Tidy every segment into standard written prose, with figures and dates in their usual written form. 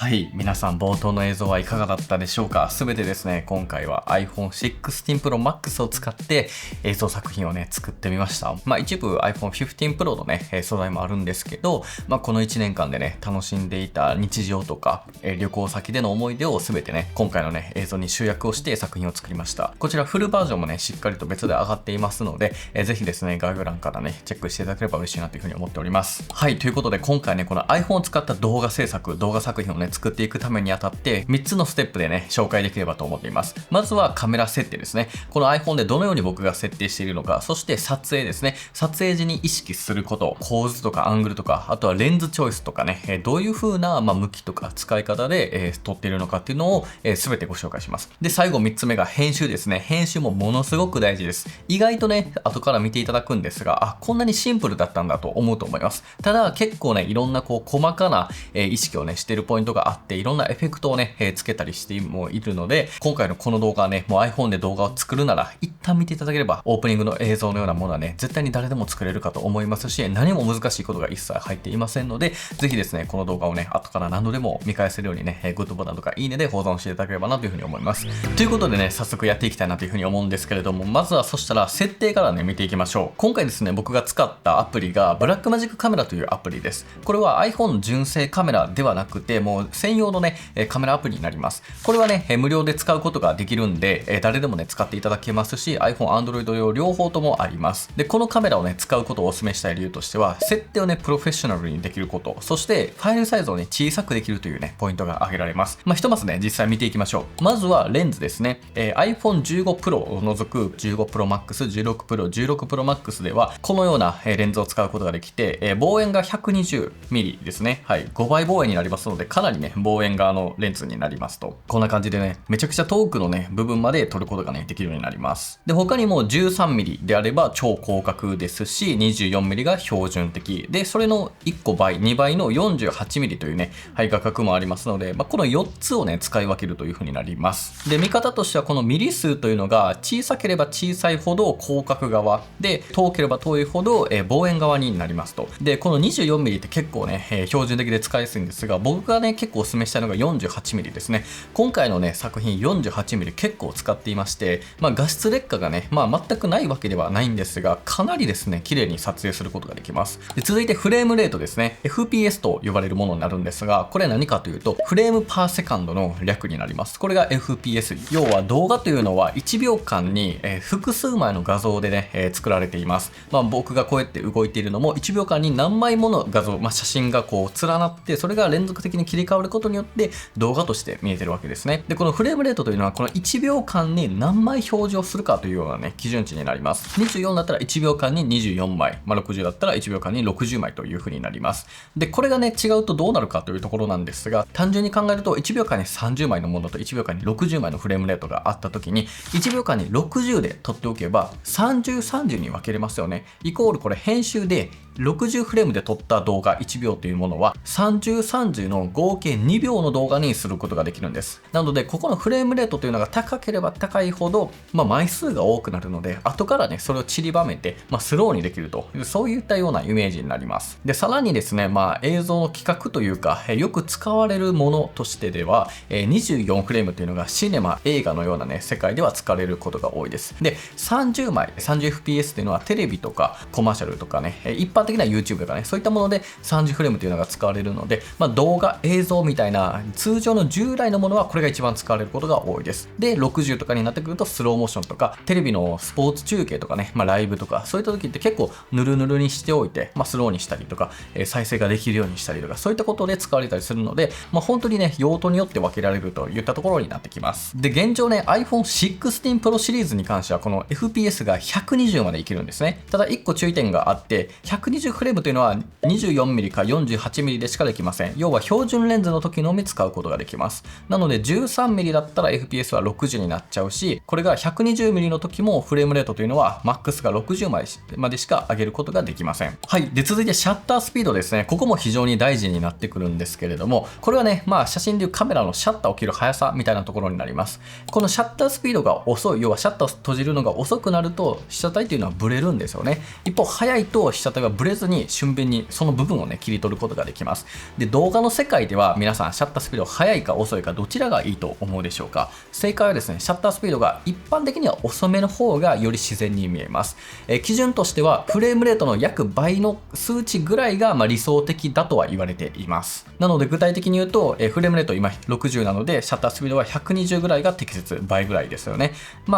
はい、皆さん冒頭の映像はいかがだったでしょうか。すべてですね、今回は iPhone 16 Pro Max を使って映像作品をね、作ってみました。一部 iPhone 15 Pro のね、素材もあるんですけど、この1年間でね、楽しんでいた日常とか、旅行先での思い出をすべてね、今回のね、映像に集約をして作品を作りました。こちらフルバージョンもね、しっかりと別で上がっていますので、ぜひですね、概要欄からね、チェックしていただければ嬉しいなというふうに思っております。はい、ということで今回ね、この iPhone を使った動画作品をね、作っていくためにあたって3つのステップでね紹介できればと思っています。まずはカメラ設定ですね。この iPhone でどのように僕が設定しているのか、そして撮影ですね。撮影時に意識すること、構図とかアングルとか、あとはレンズチョイスとかね、どういう風な向きとか使い方で撮っているのかっていうのを全てご紹介します。で、最後3つ目が編集ですね。編集もものすごく大事です。意外とね後から見ていただくんですが、こんなにシンプルだったんだと思うと思います。ただ結構ねいろんな細かな意識をねしているポイントがあって、いろんなエフェクトをね、つけたりしてもいるので、今回のこの動画はね、もう iPhone で動画を作るなら、一旦見ていただければ、オープニングの映像のようなものはね、絶対に誰でも作れるかと思いますし、何も難しいことが一切入っていませんので、ぜひですね、この動画をね、後から何度でも見返せるようにね、グッドボタンとかいいねで保存していただければなというふうに思います。ということでね、早速やっていきたいなというふうに思うんですけれども、まずはそしたら設定からね、見ていきましょう。今回ですね、僕が使ったアプリが、ブラックマジックカメラというアプリです。これは iPhone 純正カメラではなくて、もう専用のね、カメラアプリになります。これはね、無料で使うことができるんで、誰でもね、使っていただけますし、iPhone、Android 用両方ともあります。で、このカメラをね、使うことをお勧めしたい理由としては、設定をね、プロフェッショナルにできること、そしてファイルサイズをね、小さくできるというね、ポイントが挙げられます。ひとまずね、実際見ていきましょう。まずはレンズですね。iPhone 15 Pro を除く15 Pro Max、16 Pro、16 Pro Max では、このようなレンズを使うことができて、望遠が 120mm ですね。はい。5倍望遠になりますので、かなりね、望遠側のレンズになりますと。こんな感じでね、めちゃくちゃ遠くのね、部分まで撮ることがね、できるようになります。で、他にも 13mm であれば超広角ですし、24mm が標準的。で、それの1個倍、2倍の 48mm というね、画角もありますので、この4つをね、使い分けるという風になります。で、見方としてはこのミリ数というのが小さければ小さいほど広角側で、遠ければ遠いほど望遠側になりますと。で、この 24mm って結構ね、標準的で使いやすいんですが、僕がね、結構お勧めしたいのが 48mm ですね。今回のね、作品 48mm 結構使っていまして、画質劣化がね、全くないわけではないんですが、かなりですね、綺麗に撮影することができます。で、続いてフレームレートですね。FPS と呼ばれるものになるんですが、これ何かというと、フレームパーセカンドの略になります。これが FPS。要は動画というのは1秒間に複数枚の画像でね、作られています。僕がこうやって動いているのも1秒間に何枚もの画像、写真がこう連なって、それが連続的に切り替わることによって動画として見えてるわけですね。で、このフレームレートというのはこの1秒間に何枚表示をするかというようなね、基準値になります。24だったら1秒間に24枚、60だったら1秒間に60枚という風になります。で、これがね、違うとどうなるかというところなんですが、単純に考えると1秒間に30枚のものと1秒間に60枚のフレームレートがあった時に、1秒間に60で撮っておけば30、30に分けれますよね。イコールこれ編集で60フレームで撮った動画1秒というものは30、30の合計2秒の動画にすることができるんです。なので、ここのフレームレートというのが高ければ高いほど、枚数が多くなるので、後からね、それを散りばめて、スローにできるという、そういったようなイメージになります。で、さらにですね、映像の企画というか、よく使われるものとしてでは、24フレームというのがシネマ、映画のようなね、世界では使われることが多いです。で、30枚、30fps というのはテレビとかコマーシャルとかね、一般的な YouTube とかね、そういったもので30フレームというのが使われるので、動画、映像みたいな通常の従来のものはこれが一番使われることが多いです。で、60とかになってくるとスローモーションとか、テレビのスポーツ中継とかね、ライブとか、そういった時って結構ヌルヌルにしておいて、スローにしたりとか、再生ができるようにしたりとか、そういったことで使われたりするので、本当にね、用途によって分けられるといったところになってきます。で、現状ね、iPhone 16 Pro シリーズに関してはこの FPS が120までいけるんですね。ただ1個注意点があって、120フレームというのは 24mm か 48mm でしかできません。要は標準レンズの時のみ使うことができます。なので 13mm だったら FPS は60になっちゃうし、これが 120mm の時もフレームレートというのは MAX が60までしか上げることができません。はい。で、続いてシャッタースピードですね。ここも非常に大事になってくるんですけれども、これはね、写真でいうカメラのシャッターを切る速さみたいなところになります。このシャッタースピードが遅い、要はシャッターを閉じるのが遅くなると被写体というのはブレるんですよね。一方、速いと被写体はブレずに俊敏にその部分をね、切り取ることができます。で、動画の世界では皆さんシャッタースピード速いか遅いかどちらがいいと思うでしょうか？正解はですね、シャッタースピードが一般的には遅めの方がより自然に見えます。基準としてはフレームレートの約倍の数値ぐらいが理想的だとは言われています。なので具体的に言うと、フレームレート今60なので、シャッタースピードは120ぐらいが適切、倍ぐらいですよね。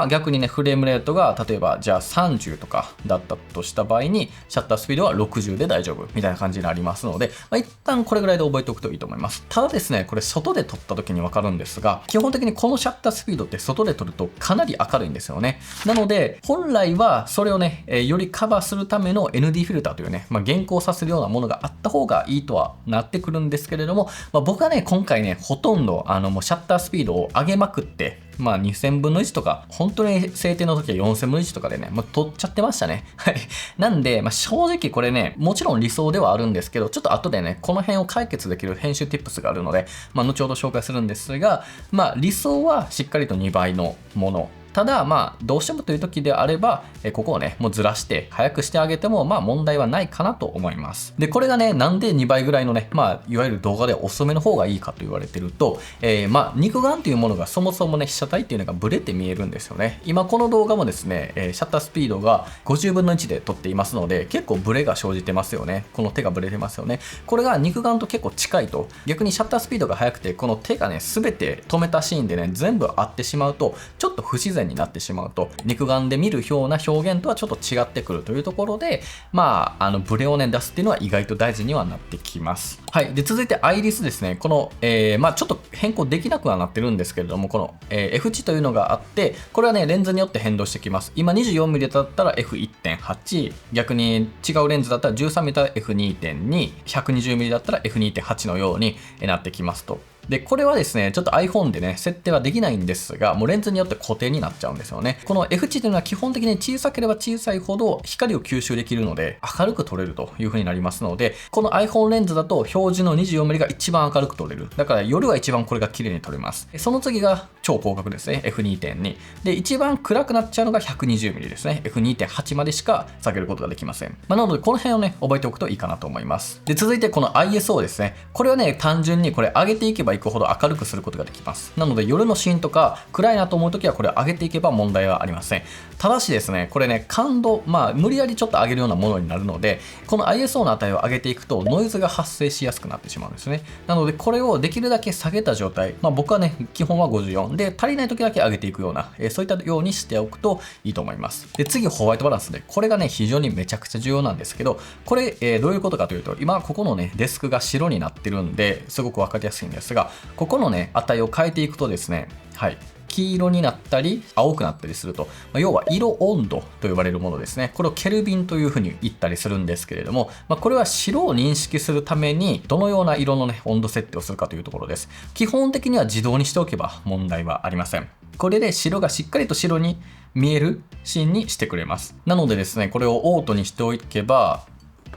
逆にね、フレームレートが例えばじゃあ30とかだったとした場合に、シャッタースピードは60で大丈夫みたいな感じになりますので、一旦これぐらいで覚えておくといいと思います。ただですね、これ外で撮った時にわかるんですが、基本的にこのシャッタースピードって外で撮るとかなり明るいんですよね。なので、本来はそれをね、よりカバーするための ND フィルターというね、原稿させるようなものがあった方がいいとはなってくるんですけれども、僕はね、今回ね、ほとんどもうシャッタースピードを上げまくって、2000分の1とか、本当に制定の時は4000分の1とかでね、取っちゃってましたね。はい。なんで、正直これね、もちろん理想ではあるんですけど、ちょっと後でね、この辺を解決できる編集 Tips があるので、後ほど紹介するんですが、理想はしっかりと2倍のもの。ただどうしてもという時であれば、ここをねもうずらして早くしてあげても問題はないかなと思います。でこれがねなんで2倍ぐらいのねいわゆる動画では遅めの方がいいかと言われてると、肉眼というものがそもそもね被写体っていうのがブレて見えるんですよね。今この動画もですね、シャッタースピードが50分の1で撮っていますので結構ブレが生じてますよね。この手がブレてますよね。これが肉眼と結構近いと、逆にシャッタースピードが速くてこの手がね全て止めたシーンでね全部合ってしまうとちょっと不自然になってしまうと、肉眼で見るような表現とはちょっと違ってくるというところで、ブレをね出すっていうのは意外と大事にはなってきます。はい。で続いてアイリスですね。この、ちょっと変更できなくはなってるんですけれども、この、F 値というのがあって、これはねレンズによって変動してきます。今 24mm だったら F1.8、逆に違うレンズだったら 13mm だったら F2.2、120mm だったら F2.8 のようになってきますと。で、これはですね、ちょっと iPhone でね、設定はできないんですが、もうレンズによって固定になっちゃうんですよね。この F 値というのは基本的に小さければ小さいほど光を吸収できるので、明るく撮れるという風になりますので、この iPhone レンズだと表示の 24mm が一番明るく撮れる。だから夜は一番これが綺麗に撮れます。その次が超広角ですね、F2.2。で、一番暗くなっちゃうのが 120mm ですね。F2.8 までしか下げることができません。なので、この辺をね、覚えておくといいかなと思います。で、続いてこの ISO ですね。これはね、単純にこれ上げていけばいくほど明るくすることができます。なので夜のシーンとか暗いなと思うときはこれを上げていけば問題はありません。ただしですね、これね、感度、無理やりちょっと上げるようなものになるので、この ISO の値を上げていくとノイズが発生しやすくなってしまうんですね。なのでこれをできるだけ下げた状態、僕はね、基本は54で足りない時だけ上げていくような、そういったようにしておくといいと思います。で、次ホワイトバランスで、これがね、非常にめちゃくちゃ重要なんですけど、これ、どういうことかというと、今ここのね、デスクが白になってるんで、すごくわかりやすいんですが、ここのね、値を変えていくとですね、はい。黄色になったり青くなったりすると、要は色温度と呼ばれるものですね。これをケルビンというふうに言ったりするんですけれども、これは白を認識するためにどのような色のね温度設定をするかというところです。基本的には自動にしておけば問題はありません。これで白がしっかりと白に見えるシーンにしてくれます。なのでですね、これをオートにしておけば、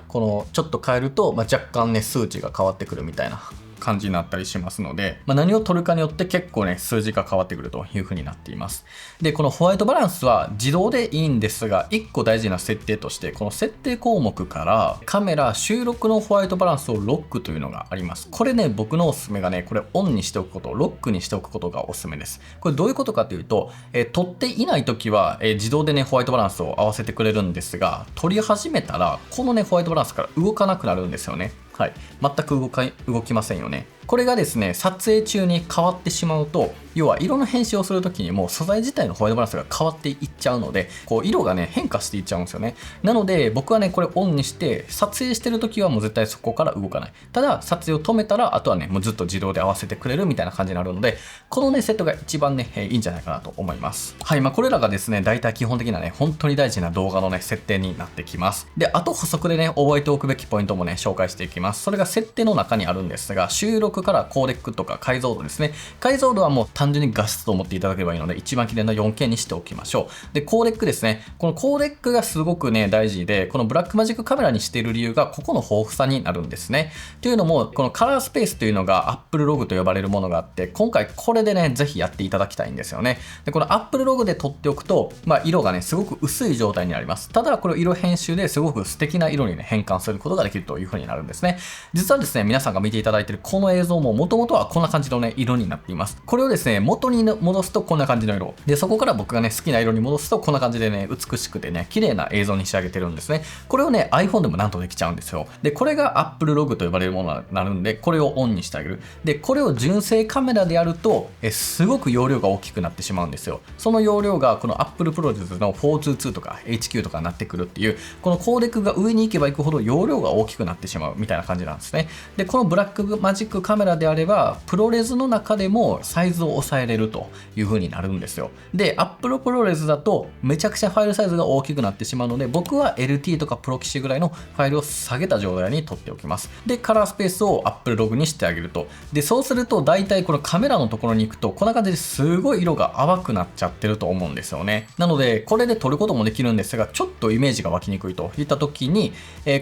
このちょっと変えると、若干ね数値が変わってくるみたいな感じになったりしますので、何を取るかによって結構ね数字が変わってくるという風になっています。でこのホワイトバランスは自動でいいんですが、1個大事な設定として、この設定項目からカメラ収録のホワイトバランスをロックというのがあります。これね、僕のおすすめがね、これオンにしておくこと、ロックにしておくことがおすすめです。これどういうことかというと、撮っていない時は、自動でねホワイトバランスを合わせてくれるんですが、撮り始めたらこのねホワイトバランスから動かなくなるんですよね。はい、全く動きませんよね。これがですね、撮影中に変わってしまうと、要は色の編集をするときにもう素材自体のホワイトバランスが変わっていっちゃうので、こう色がね変化していっちゃうんですよね。なので僕はねこれオンにして撮影してるときはもう絶対そこから動かない。ただ撮影を止めたらあとはねもうずっと自動で合わせてくれるみたいな感じになるので、このねセットが一番ねいいんじゃないかなと思います。はい、これらがですね大体基本的なね本当に大事な動画のね設定になってきます。であと補足でね覚えておくべきポイントもね紹介していきます。それが設定の中にあるんですが、収録色からコーデックとか解像度ですね。解像度はもう単純に画質と思っていただければいいので、一番綺麗な 4K にしておきましょう。で、コーデックですね。このコーデックがすごくね、大事で、このブラックマジックカメラにしている理由が、ここの豊富さになるんですね。というのも、このカラースペースというのが Apple Log と呼ばれるものがあって、今回これでね、ぜひやっていただきたいんですよね。で、この Apple Log で撮っておくと、色がね、すごく薄い状態になります。ただ、これ色編集ですごく素敵な色にね、変換することができるという風になるんですね。実はですね、皆さんが見ていただいているこの映像も元々はこんな感じのね、色になっています。これをですね、元に戻すとこんな感じの色。で、そこから僕がね、好きな色に戻すとこんな感じでね、美しくてね、綺麗な映像に仕上げてるんですね。これをね、iPhone でもなんとできちゃうんですよ。で、これが Apple Log と呼ばれるものになるんで、これをオンにしてあげる。で、これを純正カメラでやると、すごく容量が大きくなってしまうんですよ。その容量がこの Apple ProRes の422とか HQ とかになってくるっていう、このコーデックが上に行けば行くほど容量が大きくなってしまうみたいな感じなんですね。で、このブラックマジックカメラであれば、プロレスの中でもサイズを抑えれるという風になるんですよ。で、Apple ProRes だとめちゃくちゃファイルサイズが大きくなってしまうので、僕は LT とかプロキシぐらいのファイルを下げた状態に取っておきます。で、カラースペースを Apple Log にしてあげると。で、そうすると大体このカメラのところに行くと、こんな感じですごい色が淡くなっちゃってると思うんですよね。なので、これで撮ることもできるんですが、ちょっとイメージが湧きにくいといった時に、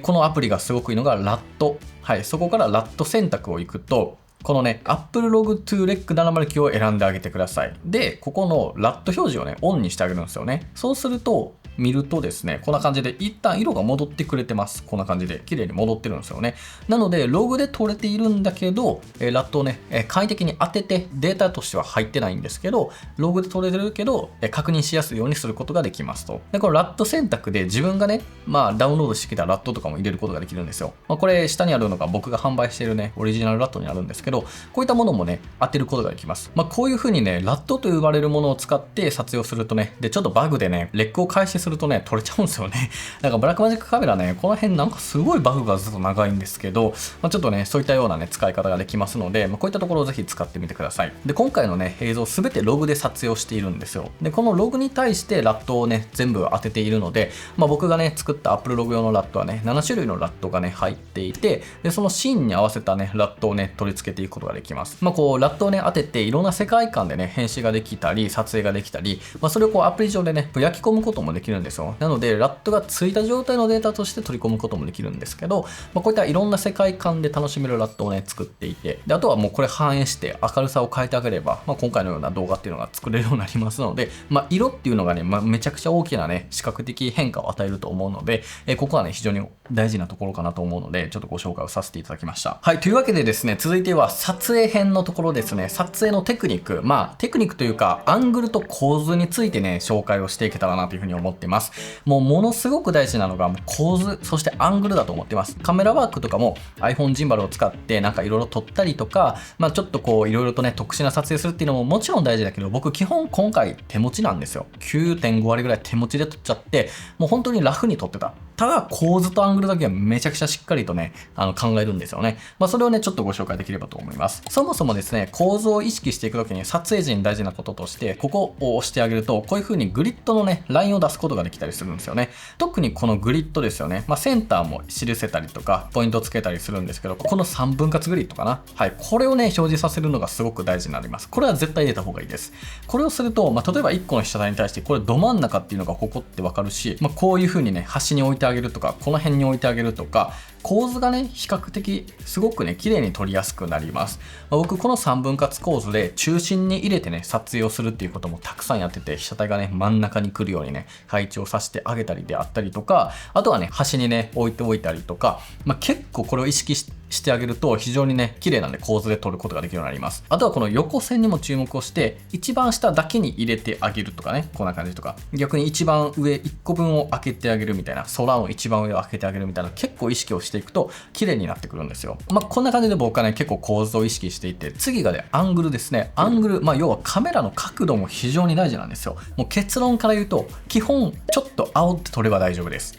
このアプリがすごくいいのが LUT。はい、そこから LUT 選択を行くと、このね、Apple Log to Rec 709を選んであげてください。で、ここの LUT 表示をね、オンにしてあげるんですよね。そうすると、見るとですね、こんな感じで一旦色が戻ってくれてます。こんな感じで綺麗に戻ってるんですよね。なので、ログで撮れているんだけど、ラットをね、簡易的に当ててデータとしては入ってないんですけど、ログで撮れてるけど、確認しやすいようにすることができますと。で、このラット選択で自分がね、ダウンロードしてきたラットとかも入れることができるんですよ。これ下にあるのが僕が販売しているね、オリジナルラットになるんですけど、こういったものもね、当てることができます。こういう風にね、ラットと呼ばれるものを使って撮影をするとね、で、ちょっとバグでね、レックを開始するとね、撮れちゃうんですよね。だからブラックマジックカメラね、この辺なんかすごいバグがずっと長いんですけど、ちょっとね、そういったようなね、使い方ができますので、こういったところをぜひ使ってみてください。で、今回のね、映像すべてログで撮影をしているんですよ。で、このログに対してラットをね、全部当てているので、僕がね、作った Apple ログ用のラットはね、7種類のラットがね、入っていて、で、そのシーンに合わせたね、ラットをね、取り付けていくことができます。こう、ラットをね、当てていろんな世界観でね、編集ができたり、撮影ができたり、それをこう、アプリ上でね、焼き込むこともできるんですよ。なので、ラットがついた状態のデータとして取り込むこともできるんですけど、こういったいろんな世界観で楽しめるラットをね、作っていて、で、あとはもうこれ反映して明るさを変えてあげれば、今回のような動画っていうのが作れるようになりますので、色っていうのがね、めちゃくちゃ大きなね、視覚的変化を与えると思うので、ここはね、非常に大事なところかなと思うので、ちょっとご紹介をさせていただきました。はい、というわけでですね、続いては撮影編のところですね、撮影のテクニック、テクニックというか、アングルと構図についてね、紹介をしていけたらなというふうに思ってます。ものすごく大事なのが、構図、そしてアングルだと思ってます。カメラワークとかも iPhone ジンバルを使ってなんかいろいろ撮ったりとか、ちょっとこういろいろとね、特殊な撮影するっていうのももちろん大事だけど、僕基本今回手持ちなんですよ。9.5 割ぐらい手持ちで撮っちゃって、もう本当にラフに撮ってた。ただ構図とアングルだけはめちゃくちゃしっかりとね、考えるんですよね。それをね、ちょっとご紹介できればと思います。そもそもですね、構図を意識していくときに撮影時に大事なこととして、ここを押してあげると、こういう風にグリッドのね、ラインを出すことができたりするんですよね。特にこのグリッドですよね。センターも記せたりとか、ポイントをつけたりするんですけど、この3分割グリッドかな。はい。これをね、表示させるのがすごく大事になります。これは絶対入れた方がいいです。これをすると、例えば1個の被写体に対して、これど真ん中っていうのがここってわかるし、こういう風にね、端に置いてあげるとか、この辺に置いてあげるとか、構図がね、比較的すごくね、綺麗に撮りやすくなります。僕、この3分割構図で中心に入れてね、撮影をするっていうこともたくさんやってて、被写体がね、真ん中に来るようにね、配置をさせてあげたりであったりとか、あとはね、端にね、置いておいたりとか、結構これを意識してあげると、非常にね、綺麗なね、構図で撮ることができるようになります。あとはこの横線にも注目をして、一番下だけに入れてあげるとかね、こんな感じとか、逆に一番上1個分を開けてあげるみたいな、空の一番上を開けてあげるみたいな、結構意識をしていくと、綺麗になってくるんですよ。こんな感じで僕はね、結構構図を意識していて、次がね、アングルですね。アングル、要はカメラの角度も非常に大事なんですよ。もう結論から言うと、基本、ちょっと煽って撮れば大丈夫です。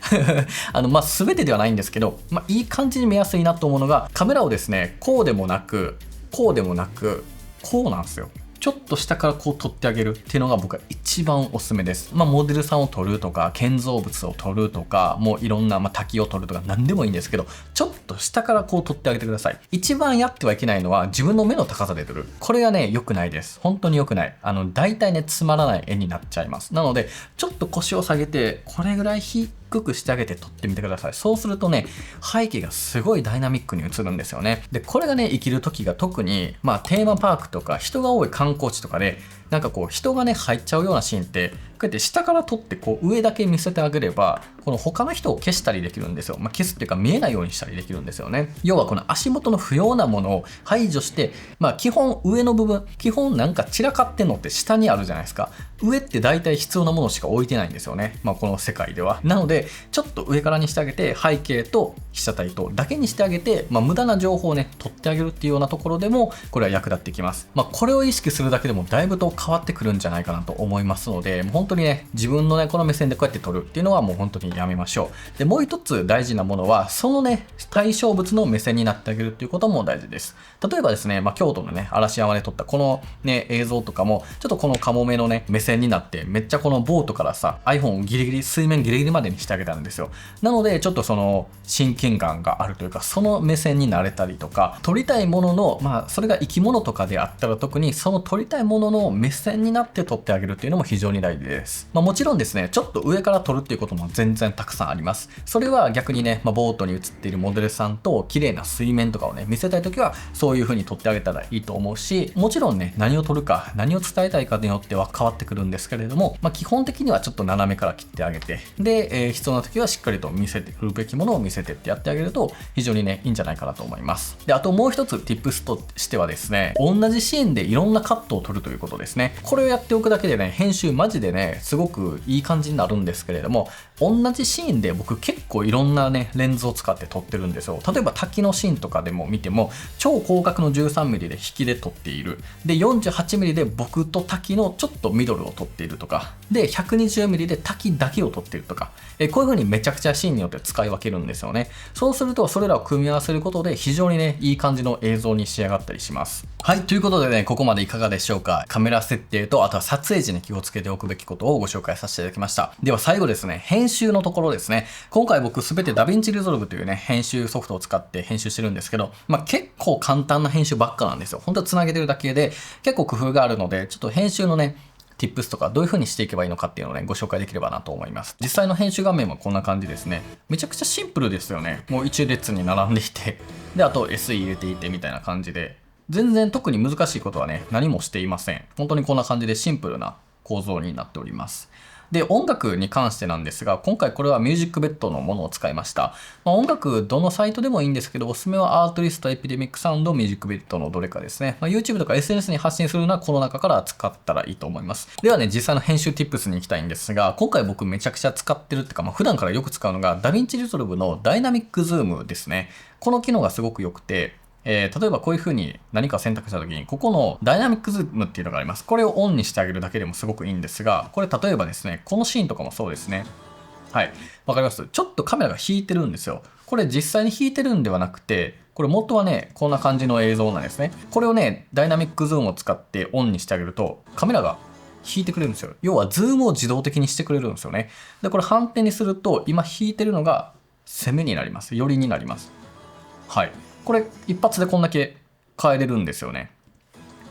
全てではないんですけど、いい感じに見やすいなと思うのが、カメラをですね、こうでもなく、こうでもなく、こうなんですよ。ちょっと下からこう撮ってあげるっていうのが僕は一番おすすめです。モデルさんを撮るとか、建造物を撮るとか、もういろんな、滝を撮るとか何でもいいんですけど、ちょっと下からこう撮ってあげてください。一番やってはいけないのは自分の目の高さで撮る。これがね、良くないです。本当に良くない。大体ね、つまらない絵になっちゃいます。なので、ちょっと腰を下げて、これぐらい低くしてあげて撮ってみてください。そうするとね、背景がすごいダイナミックに映るんですよね。で、これがね、生きる時が特に、テーマパークとか人が多い観光地とかで、なんかこう人がね入っちゃうようなシーンって、こうやって下から撮ってこう上だけ見せてあげれば、この他の人を消したりできるんですよ。消すっていうか見えないようにしたりできるんですよね。要はこの足元の不要なものを排除して、基本上の部分、基本なんか散らかってんのって下にあるじゃないですか。上って大体必要なものしか置いてないんですよね。この世界では。なので、ちょっと上からにしてあげて、背景と被写体とだけにしてあげて、無駄な情報をね、取ってあげるっていうようなところでも、これは役立ってきます。これを意識するだけでもだいぶと変わってくるんじゃないかなと思いますので、もう本当にね、自分のね、この目線でこうやって撮るっていうのはもう本当にやめましょう。で、もう一つ大事なものは、そのね、対象物の目線になってあげるっていうことも大事です。例えばですね、京都のね、嵐山で撮ったこのね、映像とかも、ちょっとこのカモメのね、目線になって、めっちゃこのボートからさ、iPhone をギリギリ、水面ギリギリまでにしてあげたんですよ。なので、ちょっとその、親近感があるというか、その目線になれたりとか、撮りたいものの、それが生き物とかであったら特に、その撮りたいものの目線になって撮ってあげるっていうのも非常に大事です。もちろんですね、ちょっと上から撮るっていうことも全然たくさんあります。それは逆にね、ボートに映っているモデルさんと綺麗な水面とかをね、見せたいときは、そういう風に撮ってあげたらいいと思うし、もちろんね、何を撮るか、何を伝えたいかによっては変わってくるんですけれども、基本的にはちょっと斜めから切ってあげて、で、必要な時はしっかりと見せて、振るべきものを見せてってやってあげると、非常にね、いいんじゃないかなと思います。で、あともう一つ Tips としてはですね、同じシーンでいろんなカットを撮るということですね。これをやっておくだけでね、編集マジでね、すごくいい感じになるんですけれども、同じシーンで僕結構いろんなね、レンズを使って撮ってるんですよ。例えば滝のシーンとかでも見ても、超広角の 13mm で引きで撮っている。で、48mm で僕と滝のちょっとミドルを撮っているとか、で、120mm で滝だけを撮っているとか、こういう風にめちゃくちゃシーンによって使い分けるんですよね。そうすると、それらを組み合わせることで非常にね、いい感じの映像に仕上がったりします。はい、ということでね、ここまでいかがでしょうか。カメラ設定と、あとは撮影時に気をつけておくべきことをご紹介させていただきました。では最後ですね、編集のところですね。今回僕すべて DaVinci Resolve というね、編集ソフトを使って編集してるんですけど、結構簡単な編集ばっかなんですよ。本当は繋げてるだけで結構工夫があるので、ちょっと編集のね、Tips とかどういう風にしていけばいいのかっていうのをね、ご紹介できればなと思います。実際の編集画面はこんな感じですね。めちゃくちゃシンプルですよね。もう一列に並んでいて、で、あと SE 入れていてみたいな感じで、全然特に難しいことはね、何もしていません。本当にこんな感じでシンプルな構造になっております。で、音楽に関してなんですが、今回これはミュージックベッドのものを使いました。音楽、どのサイトでもいいんですけど、おすすめはアートリスト、エピデミックサウンド、ミュージックベッドのどれかですね。YouTube とか SNS に発信するのはこの中から使ったらいいと思います。ではね、実際の編集 Tips に行きたいんですが、今回僕めちゃくちゃ使ってるっていうか、普段からよく使うのが DaVinci Resolve のダイナミックズームですね。この機能がすごく良くて、例えばこういう風に何か選択した時に、ここのダイナミックズームっていうのがあります。これをオンにしてあげるだけでもすごくいいんですが、これ例えばですね、このシーンとかもそうですね。はい。わかります？ちょっとカメラが引いてるんですよ。これ実際に引いてるんではなくて、これ元はね、こんな感じの映像なんですね。これをね、ダイナミックズームを使ってオンにしてあげると、カメラが引いてくれるんですよ。要はズームを自動的にしてくれるんですよね。で、これ反転にすると、今引いてるのが攻めになります。寄りになります。はい。これ一発でこんだけ変えれるんですよね。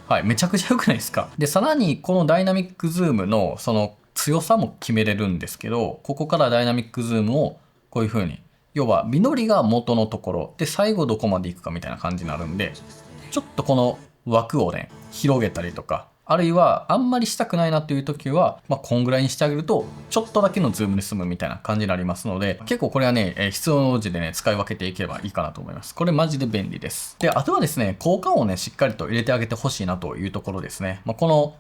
はい。めちゃくちゃ良くないですか？で、さらにこのダイナミックズームのその強さも決めれるんですけど、ここからダイナミックズームをこういう風に、要は実りが元のところで最後どこまで行くかみたいな感じになるんで、ちょっとこの枠をね、広げたりとか、あるいはあんまりしたくないなっていう時は、こんぐらいにしてあげると、ちょっとだけのズームで済むみたいな感じになりますので、結構これはね、必要な時でね、使い分けていけばいいかなと思います。これマジで便利です。で、あとはですね、効果音をね、しっかりと入れてあげてほしいなというところですね。この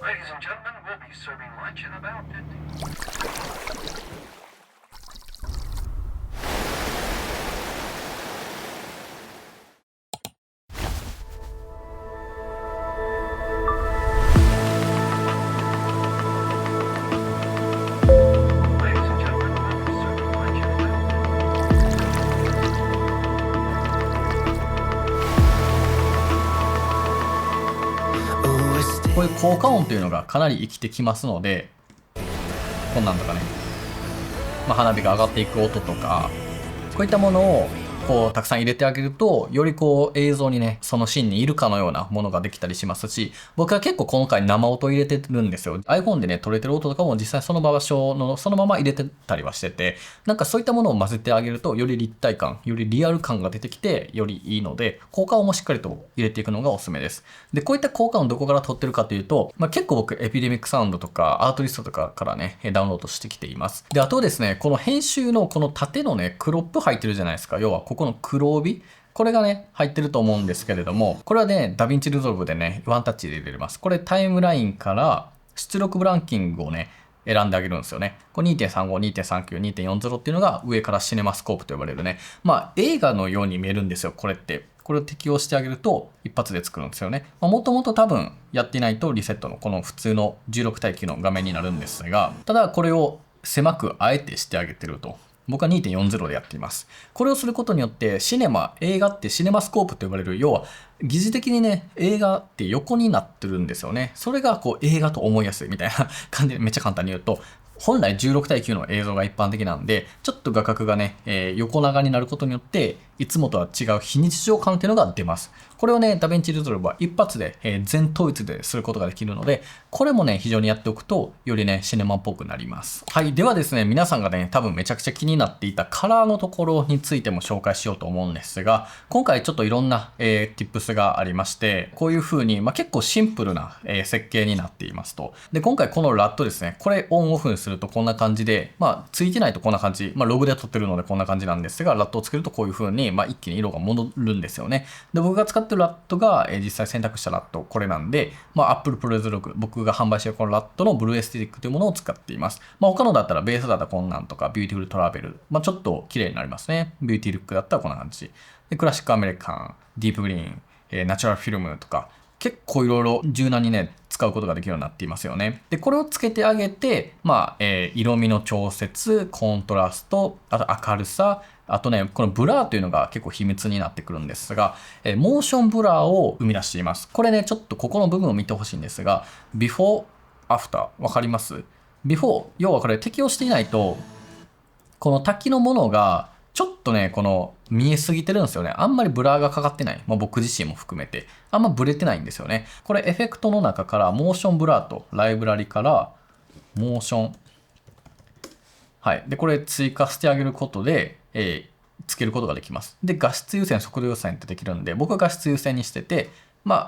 Ladies and gentlemen, we'll こういう効果音というのがかなり生きてきますので、こんなんとかね、花火が上がっていく音とか、こういったものをこうたくさん入れてあげると、よりこう映像にね、そのシーンにいるかのようなものができたりしますし、僕は結構今回生音入れてるんですよ。iPhone でね、撮れてる音とかも実際その場所のそのまま入れてたりはしてて、なんかそういったものを混ぜてあげると、より立体感、よりリアル感が出てきて、よりいいので、効果音もしっかりと入れていくのがおすすめです。で、こういった効果音どこから撮ってるかというと、結構僕エピデミックサウンドとかアートリストとかからね、ダウンロードしてきています。で、あとですね、この編集のこの縦のね、クロップ入ってるじゃないですか。要はここの黒帯。これがね、入ってると思うんですけれども、これはね、ダヴィンチリゾルブでね、ワンタッチで入れれます。これタイムラインから出力ブランキングをね、選んであげるんですよね。これ 2.35、2.39、2.40 っていうのが上からシネマスコープと呼ばれるね。映画のように見えるんですよ、これって。これを適用してあげると一発で作るんですよね。もともと多分やっていないとリセットのこの普通の16対9の画面になるんですが、ただこれを狭くあえてしてあげてると。僕は 2.40 でやっています。これをすることによって、映画ってシネマスコープと呼ばれる、要は、疑似的にね、映画って横になってるんですよね。それがこう映画と思いやすいみたいな感じでめっちゃ簡単に言うと、本来16対9の映像が一般的なんで、ちょっと画角がね、横長になることによって、いつもとは違う非日常感っていうのが出ます。これをね、ダヴィンチリゾルブは一発で、全統一ですることができるので、これもね、非常にやっておくと、よりね、シネマっぽくなります。はい。ではですね、皆さんがね、多分めちゃくちゃ気になっていたカラーのところについても紹介しようと思うんですが、今回ちょっといろんな、tips がありまして、こういう風に、結構シンプルな、設計になっていますと。で、今回このラットですね、これオンオフにするとこんな感じで、ついてないとこんな感じ、ログで撮ってるのでこんな感じなんですが、ラットをつけるとこういう風に、一気に色が戻るんですよね。で、僕が使ってるラットが、実際選択したラット、これなんで、Apple ProRes 6、僕が販売しているこのラットのブルーエスティックというものを使っています。他のだったら、ベースだったらこんなんとか、ビューティフルトラベル、ちょっと綺麗になりますね。ビューティールックだったらこんな感じ。で、クラシックアメリカン、ディープグリーン、ナチュラルフィルムとか、結構いろいろ柔軟にね、使うことができるようになっていますよね。で、これをつけてあげて、色味の調節、コントラスト、あと明るさ、あとね、このブラーというのが結構秘密になってくるんですが、モーションブラーを生み出しています。これね、ちょっとここの部分を見てほしいんですが、ビフォー、アフター、わかります？ビフォー、要はこれ適用していないと、この滝のものが、ちょっとね、この見えすぎてるんですよね。あんまりブラーがかかってない。僕自身も含めて。あんまブレてないんですよね。これエフェクトの中からモーションブラーとライブラリからモーション。はい。で、これ追加してあげることで、つけることができます。で、画質優先、速度優先ってできるんで、僕は画質優先にしてて、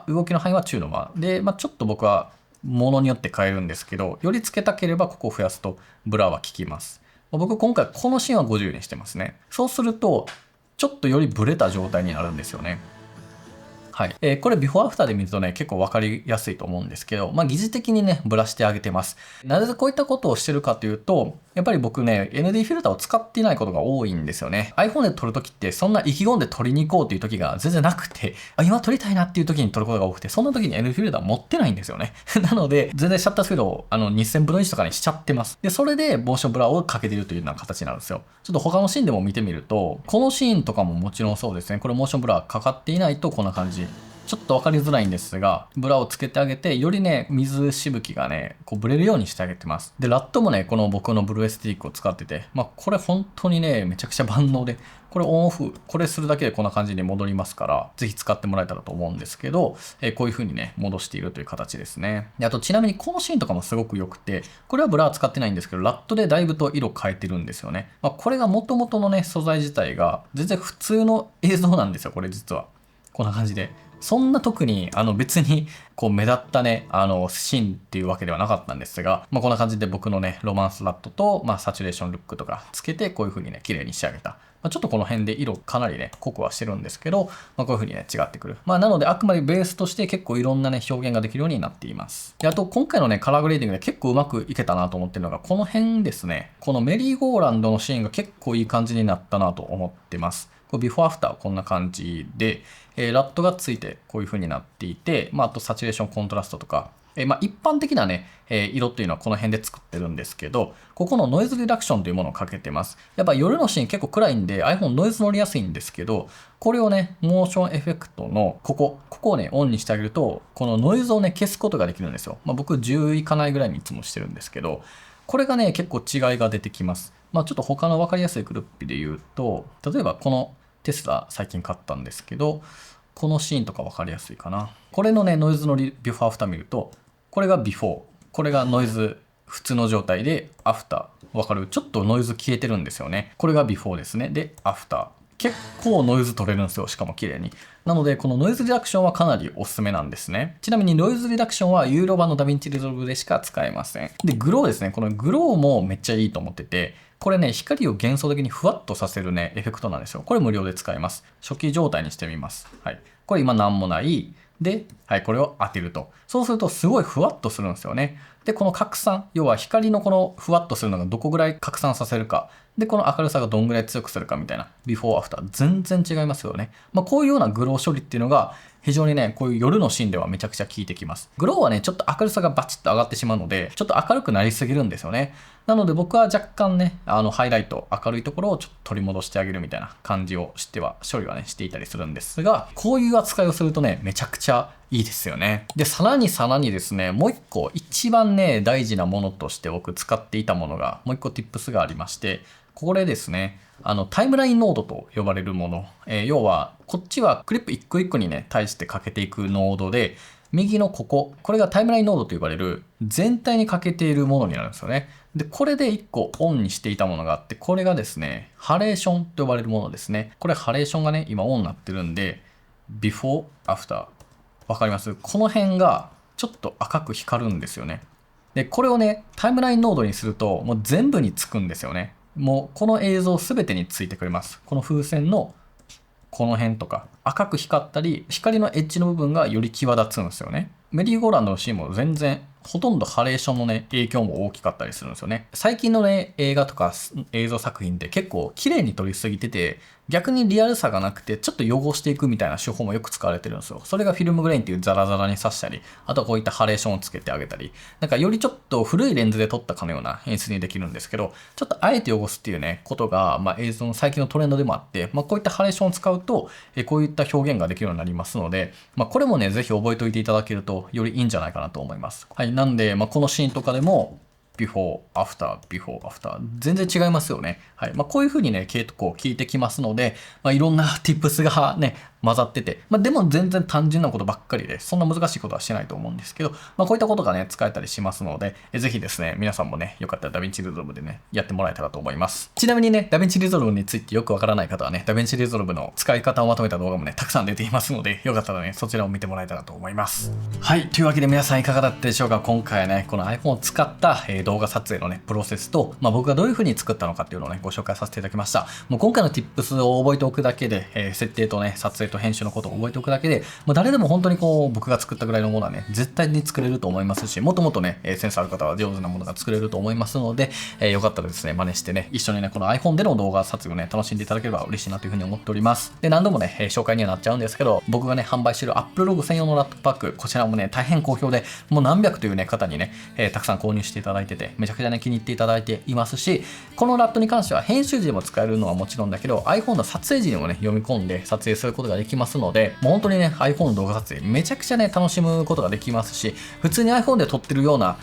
動きの範囲は中のまま。で、ちょっと僕はものによって変えるんですけど、よりつけたければここを増やすとブラーは効きます。僕今回このシーンは50にしてますね。そうすると、ちょっとよりブレた状態になるんですよね。はい。これビフォーアフターで見るとね、結構わかりやすいと思うんですけど、疑似的にね、ブラしてあげてます。なぜこういったことをしてるかというと、やっぱり僕ね、ND フィルターを使っていないことが多いんですよね。iPhone で撮るときってそんな意気込んで撮りに行こうっていう時が全然なくて、今撮りたいなっていう時に撮ることが多くて、そんな時に ND フィルター持ってないんですよね。なので、全然シャッタースピードを2000分の1とかにしちゃってます。で、それでモーションブラーをかけているというような形になるんですよ。ちょっと他のシーンでも見てみると、このシーンとかももちろんそうですね。これモーションブラーかかっていないとこんな感じ。ちょっと分かりづらいんですが、ブラをつけてあげて、よりね、水しぶきがね、こうブレるようにしてあげてます。で、ラットもね、この僕のブルーエスティックを使ってて、これ本当にね、めちゃくちゃ万能で、これオンオフ、これするだけでこんな感じに戻りますから、ぜひ使ってもらえたらと思うんですけど、こういう風にね、戻しているという形ですね。で、あとちなみにこのシーンとかもすごく良くて、これはブラ使ってないんですけど、ラットでだいぶと色変えてるんですよね。これが元々のね、素材自体が全然普通の映像なんですよ、これ実は。こんな感じで。そんな特に別にこう目立ったね、シーンっていうわけではなかったんですが、まあ、こんな感じで僕のね、ロマンスラットと、まあ、サチュレーションルックとかつけて、こういう風にね、綺麗に仕上げた。まあ、ちょっとこの辺で色かなりね、濃くはしてるんですけど、まあ、こういう風にね、違ってくる。まあ、なのであくまでベースとして結構いろんなね、表現ができるようになっています。で、あと今回のね、カラーグレーディングで結構うまくいけたなと思ってるのが、この辺ですね。このメリーゴーランドのシーンが結構いい感じになったなと思ってます。ビフォーアフターこんな感じで、ラットがついてこういう風になっていて、まあ、あとサチュレーションコントラストとか、まあ、一般的なね、色っていうのはこの辺で作ってるんですけど、ここのノイズリダクションというものをかけてます。やっぱ夜のシーン結構暗いんで iPhone ノイズ乗りやすいんですけど、これをね、モーションエフェクトのここをね、オンにしてあげると、このノイズをね、消すことができるんですよ。まあ、僕10いかないぐらいにいつもしてるんですけど、これがね、結構違いが出てきます。まあ、ちょっと他の分かりやすいグループで言うと、例えばこのテスラ最近買ったんですけど、このシーンとか分かりやすいかな。これのね、ノイズのビフォーアフター見ると、これがビフォー。これがノイズ普通の状態で、アフター。分かる？ちょっとノイズ消えてるんですよね。これがビフォーですね。で、アフター。結構ノイズ取れるんですよ。しかも綺麗に。なので、このノイズリダクションはかなりおすすめなんですね。ちなみにノイズリダクションは有料版のダヴィンチリゾルブでしか使えません。で、グローですね。このグローもめっちゃいいと思ってて、これね、光を幻想的にふわっとさせるね、エフェクトなんですよ。これ無料で使えます。初期状態にしてみます。はい。これ今なんもない。で、はい、これを当てると。そうするとすごいふわっとするんですよね。で、この拡散、要は光のこのふわっとするのがどこぐらい拡散させるか。で、この明るさがどんぐらい強くするかみたいな。ビフォーアフター。全然違いますよね。まあ、こういうようなグロー処理っていうのが、非常にね、こういう夜のシーンではめちゃくちゃ効いてきます。グローはね、ちょっと明るさがバチッと上がってしまうので、ちょっと明るくなりすぎるんですよね。なので僕は若干ね、ハイライト、明るいところをちょっと取り戻してあげるみたいな感じを処理はね、していたりするんですが、こういう扱いをするとね、めちゃくちゃいいですよね。で、さらにですね、もう一個、一番ね、大事なものとして僕使っていたものが、もう一個 Tips がありまして、これですね、タイムラインノードと呼ばれるもの。要は、こっちはクリップ一個一個にね、対してかけていくノードで、右のこれがタイムラインノードと呼ばれる全体にかけているものになるんですよね。で、これで1個オンにしていたものがあって、これがですね、ハレーションと呼ばれるものですね。これハレーションがね、今オンになってるんで、ビフォー、アフター。わかります？この辺がちょっと赤く光るんですよね。で、これをね、タイムラインノードにすると、もう全部につくんですよね。もうこの映像すべてについてくれます。この風船のこの辺とか赤く光ったり、光のエッジの部分がより際立つんですよね。メリーゴーランドのシーンも全然ほとんどハレーションのね、影響も大きかったりするんですよね。最近のね、映画とか映像作品って結構綺麗に撮りすぎてて、逆にリアルさがなくてちょっと汚していくみたいな手法もよく使われてるんですよ。それがフィルムグレインっていうザラザラに刺したり、あとはこういったハレーションをつけてあげたり、なんかよりちょっと古いレンズで撮ったかのような演出にできるんですけど、ちょっとあえて汚すっていうね、ことが、映像の最近のトレンドでもあって、こういったハレーションを使うと、こういった表現ができるようになりますので、これもね、ぜひ覚えておいていただけるとよりいいんじゃないかなと思います。はい。なんで、このシーンとかでも、ビフォー、アフター、ビフォー、アフター。全然違いますよね。はい。こういう風にね、結構聞いてきますので、いろんな tips がね、混ざってて、でも全然単純なことばっかりで、そんな難しいことはしてないと思うんですけど、こういったことがね、使えたりしますので、ぜひですね、皆さんもね、よかったらダヴィンチリゾルブでね、やってもらえたらと思います。ちなみにね、ダヴィンチリゾルブについてよくわからない方はね、ダヴィンチリゾルブの使い方をまとめた動画もね、たくさん出ていますので、よかったらね、そちらを見てもらえたらと思います。はい。というわけで皆さんいかがだったでしょうか？今回はね、この iPhone を使った、動画撮影のね、プロセスと、僕がどういう風に作ったのかっていうのをね、ご紹介させていただきました。もう今回の tips を覚えておくだけで、設定とね、撮影と編集のことを覚えておくだけで、誰でも本当にこう、僕が作ったぐらいのものはね、絶対に作れると思いますし、もっともっとね、センスある方は上手なものが作れると思いますので、よかったらですね、真似してね、一緒にね、この iPhone での動画撮影をね、楽しんでいただければ嬉しいなというふうに思っております。で、何度もね、紹介にはなっちゃうんですけど、僕がね、販売している Apple Log 専用のラットパック、こちらもね、大変好評で、もう何百というね、方にね、たくさん購入していただいてて、めちゃくちゃね、気に入っていただいていますし、このラットに関しては編集時でも使えるのはもちろんだけど、iPhone の撮影時にもね、読み込んで撮影することができますので、もう本当にね、iPhone の動画撮影めちゃくちゃね、楽しむことができますし、普通に iPhone で撮ってるような、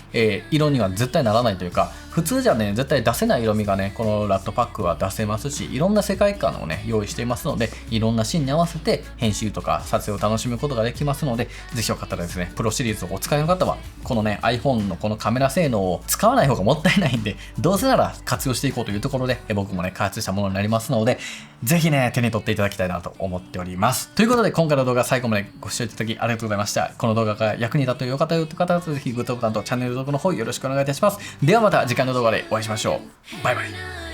色には絶対ならないというか、普通じゃね、絶対出せない色味がね、このラットパックは出せますし、いろんな世界観をね、用意していますので、いろんなシーンに合わせて編集とか撮影を楽しむことができますので、ぜひよかったらですね、プロシリーズをお使いの方は、このね、iPhone のこのカメラ性能を使わない方がもったいないんで、どうせなら活用していこうというところで、僕もね、開発したものになりますので、ぜひね、手に取っていただきたいなと思っております。ということで、今回の動画最後までご視聴いただきありがとうございました。この動画が役に立ったという方は、ぜひグッドボタンとチャンネル登録の方よろしくお願いいたします。ではまた次回の動画でお会いしましょう。バイバイ。